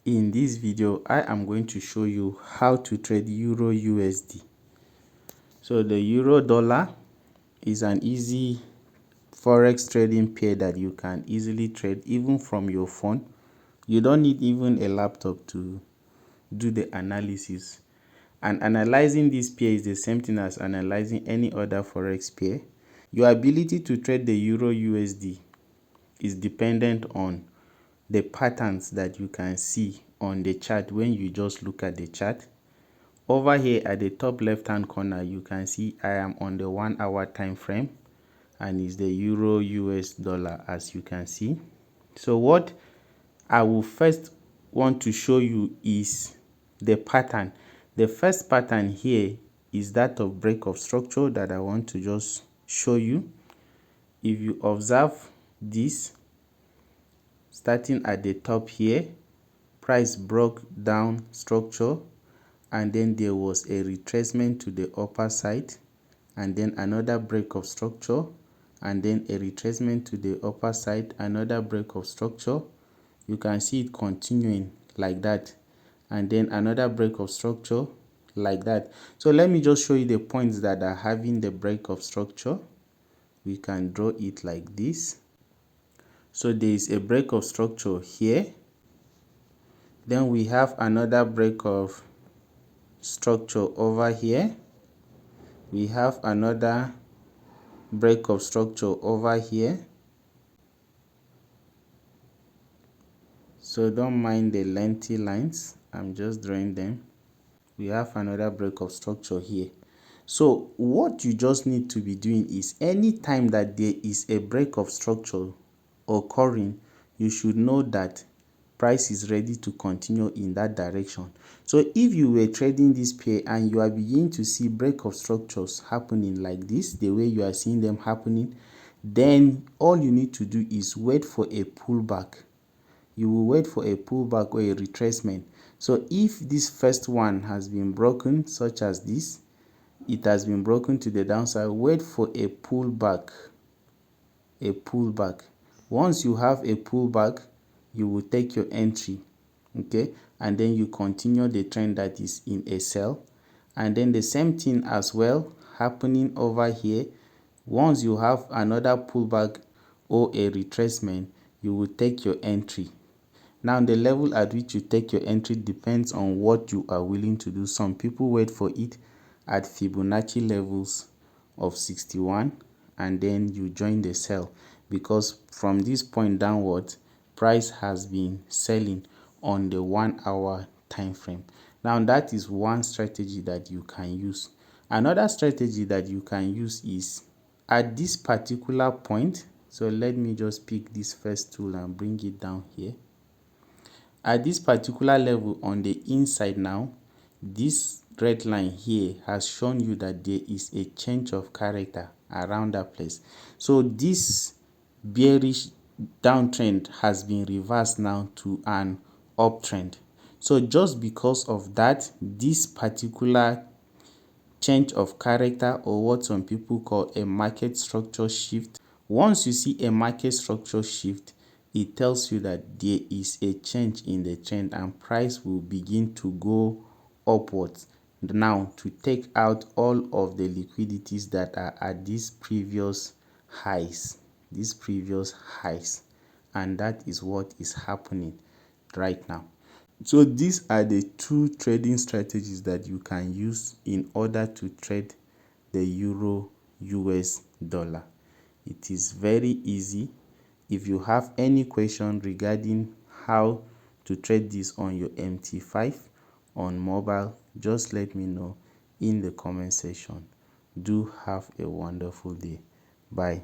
In this video, I am going to show you how to trade Euro USD. So the Euro dollar is an easy Forex trading pair that you can easily trade even from your phone. You don't need even a laptop to do the analysis. And analyzing this pair is the same thing as analyzing any other Forex pair. Your ability to trade the Euro USD is dependent on the patterns that you can see on the chart when you just look at the chart. Over here at the top left hand corner, you can see I am on the 1 hour time frame and it's the Euro US dollar, as you can see. So what I will first want to show you is the pattern. The first pattern here is that of break of structure that I want to just show you. If you observe this, starting at the top here, price broke down structure and then there was a retracement to the upper side and then another break of structure and then a retracement to the upper side, another break of structure. You can see it continuing like that and then another break of structure like that. So let me just show you the points that are having the break of structure. We can draw it like this. So there is a break of structure here. Then we have another break of structure over here. We have another break of structure over here. So don't mind the lengthy lines, I'm just drawing them. We have another break of structure here. So what you just need to be doing is anytime that there is a break of structure occurring, you should know that price is ready to continue in that direction. So if you were trading this pair and you are beginning to see break of structures happening like this, the way you are seeing them happening, then all you need to do is wait for a pullback. You will wait for a pullback or a retracement. So if this first one has been broken, such as this, it has been broken to the downside, wait for a pullback. Once you have a pullback, you will take your entry, okay, and then you continue the trend that is in a sell. And then the same thing as well happening over here. Once you have another pullback or a retracement, you will take your entry. Now the level at which you take your entry depends on what you are willing to do. Some people wait for it at Fibonacci levels of 61 and then you join the sell, because from this point downwards price has been selling on the 1 hour time frame. Now that is one strategy that you can use. Another strategy that you can use is at this particular point. So let me just pick this first tool and bring it down here. At this particular level on the inside now, this red line here has shown you that there is a change of character around that place. So this bearish downtrend has been reversed now to an uptrend. So just because of that, this particular change of character, or what some people call a market structure shift, once you see a market structure shift, it tells you that there is a change in the trend and price will begin to go upwards now to take out all of the liquidities that are at these previous highs, and that is what is happening right now. So these are the two trading strategies that you can use in order to trade the Euro US dollar. It is very easy. If you have any question regarding how to trade this on your MT5 on mobile, just let me know in the comment section. Do have a wonderful day. Bye.